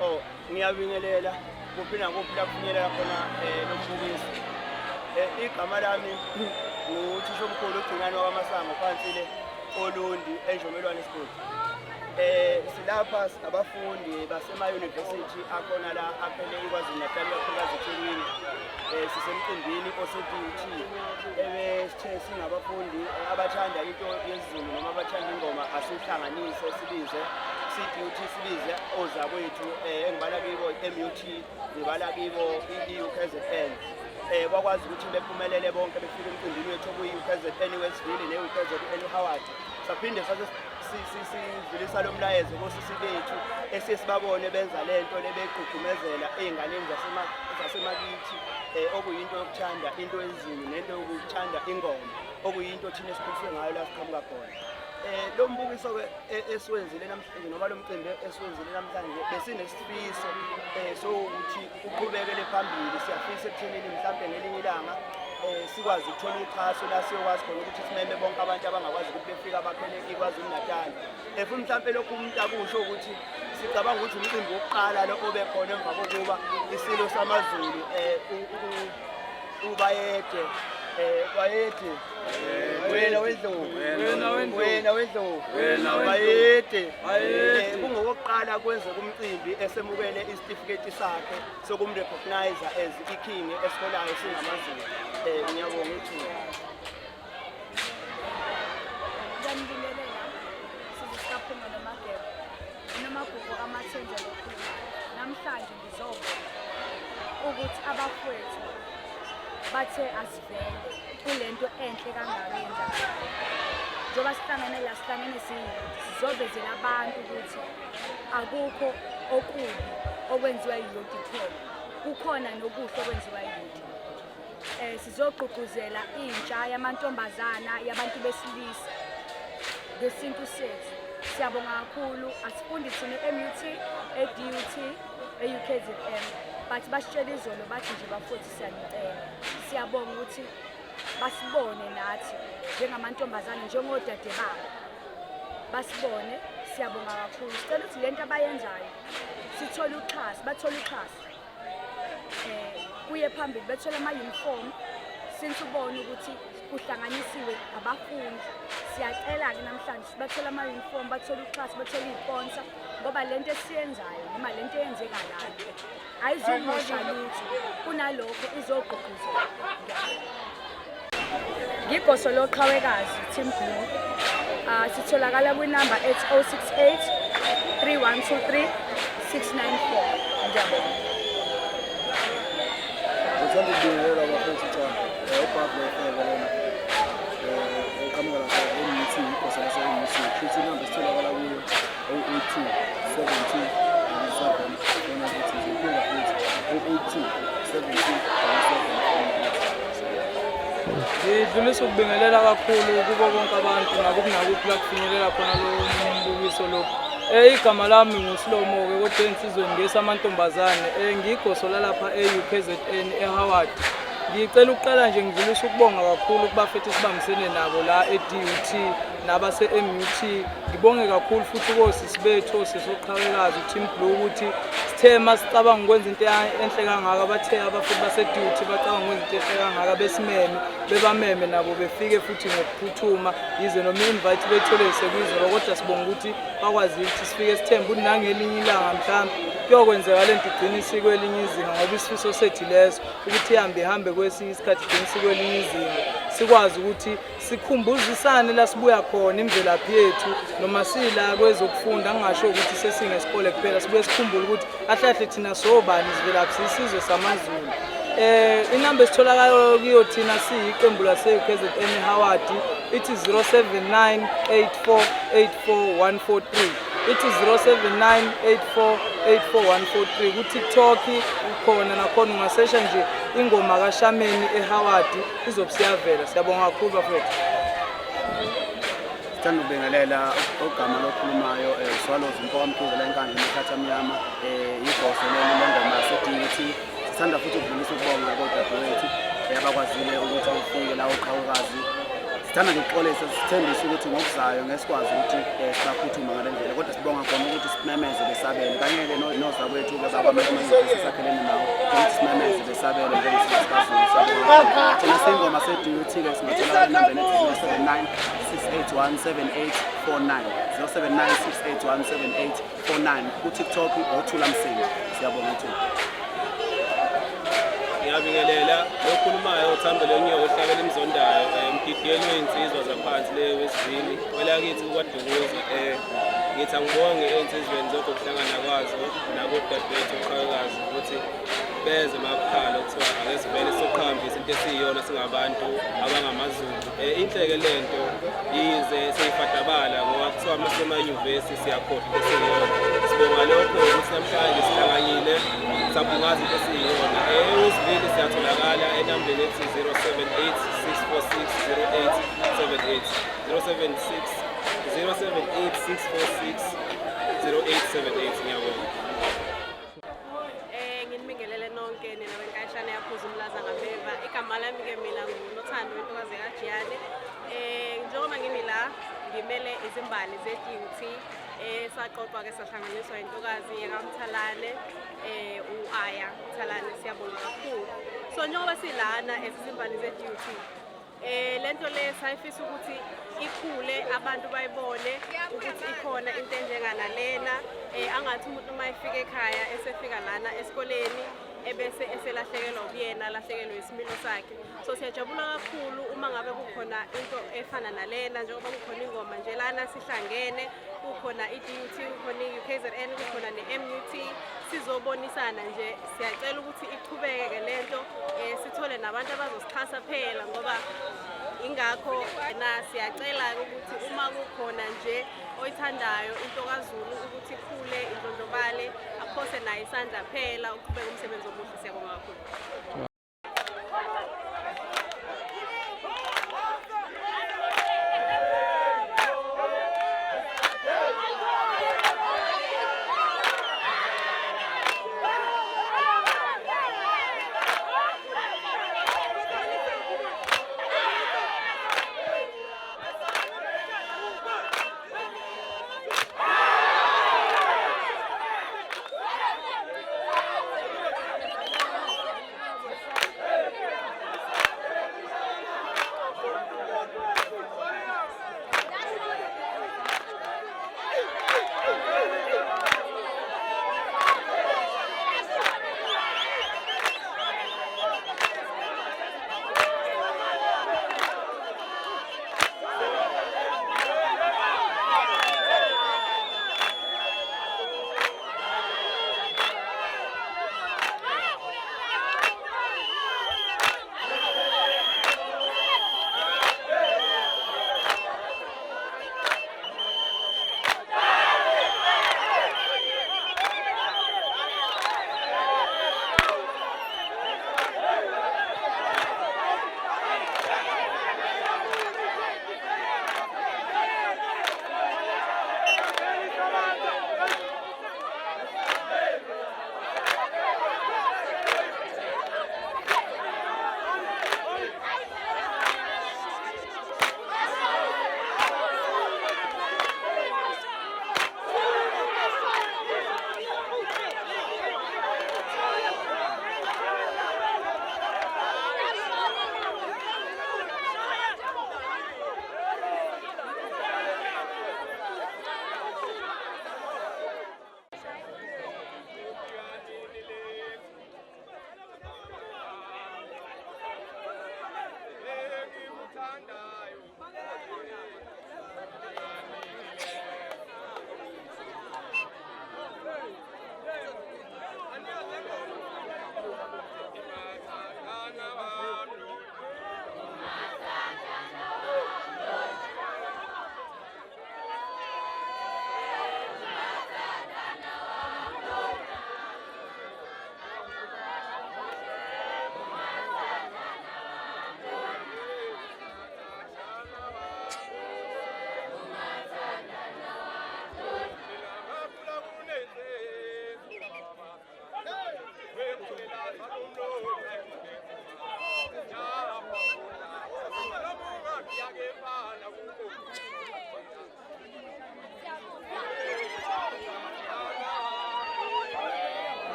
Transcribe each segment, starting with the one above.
Oh, ngiyabingelela kuphi nakuphi lapho finyelela khona lo mbukiso. Igama lami nguthisha omkhulu uGcinane wakwaMasango phansi le Olundi eNjomelwane School. Silapha abafundi basema-university akhona la aphele iKwaZulu Natal ikakhulukazi eThekwini. Sisemcimbini oseduty ebesithe singabafundi abathanda into yesiZulu noma abathanda ingoma asihlanganise sibize duty sibize ozakwethu engibala kibo MUT ngibala kibo iUKZN. Bakwazi ukuthi bephumelele bonke befike emcimbini wethu okuyi-UKZN Westville ne-UKZN Howard. Saphinde sidlulisa lo mlayezo kosisi bethu esesibabone benza lento lebegqugqumezela ey'nganeni zasemakithi okuyinto yokuthanda into yezulu nento yokuthanda ingoma okuyinto thina esikhuliswe ngayo la siqhamuka khona. Lo mbukiso esiwenzile namhlanje noma lo mcimbi esiwenzile namhlanje besinesifiso sokuthi uqhubekele phambili siyafisa ekuthenini mhlawumbe ngelinye ilanga sikwazi ukuthola uxhaso la siyokwazi khona ukuthi simeme bonke abantu abangakwazi ukuthi befika bakhele iKwaZulu Natal. Futhi mhlawumbe lokhu umuntu akusho ukuthi sicabanga ukuthi umcimbi wokuqala lo obekhona emva kokuba isilo samaZulu ubayede bayede wena wendlovu bayede kungokuqala kwenza kumcimbi esemukele isitifiketi sakhe sokumrecognize as iking esiholayo singamaZulu. Ngiyabonga ithuba. Ngiyabingelela sizisiphuma noMageba nomagugu amathenja lokhulu. Namhlanje ngizobona ukuthi abafowethu bathe asivele kulento enhle kangaka yendawo. Njoba sihlangene la sihlangene sizovezela abantu ukuthi akukho okubi okwenziwa yiyodi kuphela. Kukhona nokuhle okwenziwa yiyodi. Sizogqugquzela intsha yamantombazana yabantu besilisa ngesintu sethu. Siyabonga kakhulu asifundi thina eMUT, eDUT, eUKZN. Bathi basitshela izolo bathi nje bafowethu siyanicela. Siyabonga ukuthi basibone nathi njengamantombazane njengodade babo. Basibone siyabonga kakhulu. Sicela ukuthi lento abayenzayo sithole uxhaso, bathole uxhaso. Kuye phambili bethola ama-uniform since ubone ukuthi kuhlanganisiwe abafundi. Siyacela-ke namhlanje sibathola ama-uniform, bathole uxhaso, bathole iy'ponsa ngoba lento esiyenzayo noma lento eyenzekalayo ayizumosha lutho kunalokho izogqugquzela. Ngigoso loqhawekazi Team Blue. Sitholakala kwinamba ethi 068 3123 694. Ngiyabonga. Ngithanda ukubingelela abafowethu uThando ubhabha efebe lona eqhamuka lapha eMUT igoso lase-MUT futhi inamba sitholakala kuyo 082 72 Ngidlulisa ukubingelela kakhulu kubo bonke abantu nakuphi nakuphi la kufinyelela khona lo mbukiso lo. Igama lami nguSlomo-ke kodwa ensizweni ngesamantombazane ngigoso lalapha eUKZN eHoward. Ngicela ukuqala nje ngidlulisa ukubonga kakhulu kubafethu sibambisene nabo la eDUT nabase-MUT. Ngibonge kakhulu futhi kosisi bethu sesoqhawekazi uTeam Blue ukuthi sithe masicabanga ukwenza into enhle kangaka bathe abafundi base-duty bacabanga ukwenza into enhle kangaka besimeme bebameme nabo befike futhi ngokuphuthuma yize noma i-invite bethole sekuyizolo kodwa sibonga ukuthi bakwazi ukuthi sifike sithembe ukuthi nangelinye ilanga mhlawumbe kuyokwenzeka lento igcine isiko elinye izinga ngoba isifiso sethu leso ukuthi ihambe kwesinye isikhathi igcine isiko elinye izinga sikwazi ukuthi sikhumbuzisane la sibuya khona imvelaphi yethu noma sila kwezokufunda ngingasho ukuthi sesingesikole kuphela sibuye sikhumbule ukuthi ahlahle thina sobani sivelaphi sisizwe samaZulu. Inamba esitholakala kuyo thina siyiqembu lase-UKZN Howard ithi 079 84 143 ithi 079 84 143 ku-TikTok ukhona nakhona ungasesha nje ingoma kaShameni eHoward izobusiyavela. Siyabonga kakhulu bafethu. Sithanda ukubingelela ogama lokhulumayo Swallows Mpokamthunzi la enkandla emakhathi amnyama igoso lengoma yase-DUT. Sithanda futhi ukudlulisa ukubonga kodadewethu abakwazile ukuthi befike la uqhawekazi sithanda nje ukuxolisa sithembise ukuthi ngokuzayo ngesikwazi ukuthi singaphuthuma ngale ndlela kodwa sibonga khona ukuthi simemeze besabele kanye-ke nozakwethu-ke bakwamesakhelene nawo ukuthi simemeze besabele njengesizasiZulu thina siyingoma se-DUT-ke singathola enambeni ethi 079 681 7849 ku-TikTok othula Msindo. Siyabonga Thula. Ngiyabingelela lokhulumayo uthambele unyoka ohlabela imzondayo emgidiyelo wey'nsizwa zaphansi le wesivini kwelakithi ukwaDukuza. Ngithi angibonge ey'nsizweni zonke ukuhlangana kwazo nakodadewethu uqhawekazi ukuthi beze makukhala kuthiwa ake sivele sokuhambisa into esiyiyona singabantu abangamaZulu. Inhle-ke le nto yize seyifadabala ngoba kuthiwa masemanyuvesi siyakhohlwa into esiyiyona. Sibonga lokho ukuthi namhlanje sihlanganyile sabungaza into esiyiyona. Usivili siyatholakala enambeni ethi 078-646-0878. Ngiyabonga. Nginibingelele nonke nina wenkashana yaphuza umlaza ngabeva. Igama lami-ke mina nguNothando wentokazi kaJiyane. Njengoba ngimi la ngimele izimbali ze-DUT. Saqoqwa-ke sahlanganiswa intokazi yakaMthalane u-Aya Mthalane, siyabonga kakhulu. So njengoba silana izimbali ze-DUT, lento le sayifisa ukuthi ikhule abantu bayibone ukuthi ikhona into enjenganalena, angathi umuntu uma efika ekhaya esefika lana esikoleni ebese eselahlekelwa ubuyena, alahlekelwe isimilo sakhe. So siyajabula kakhulu uma ngabe kukhona into efana nalena, njengoba kukhona ingoma nje lana sihlangene, kukhona i-DUT, kukhona i-UKZN, kukhona ne-MUT, sizobonisana nje. Siyacela ukuthi iqhubeke lento, sithole nabantu abazosixhasa phela ngoba ingakho na siyacela ukuthi uma kukhona nje oyithandayo into kaZulu ukuthi ikhule indlondlobale, aphose nayo isandla phela uqhubeke umsebenzi omuhle. Siyabonga kakhulu.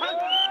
Hey!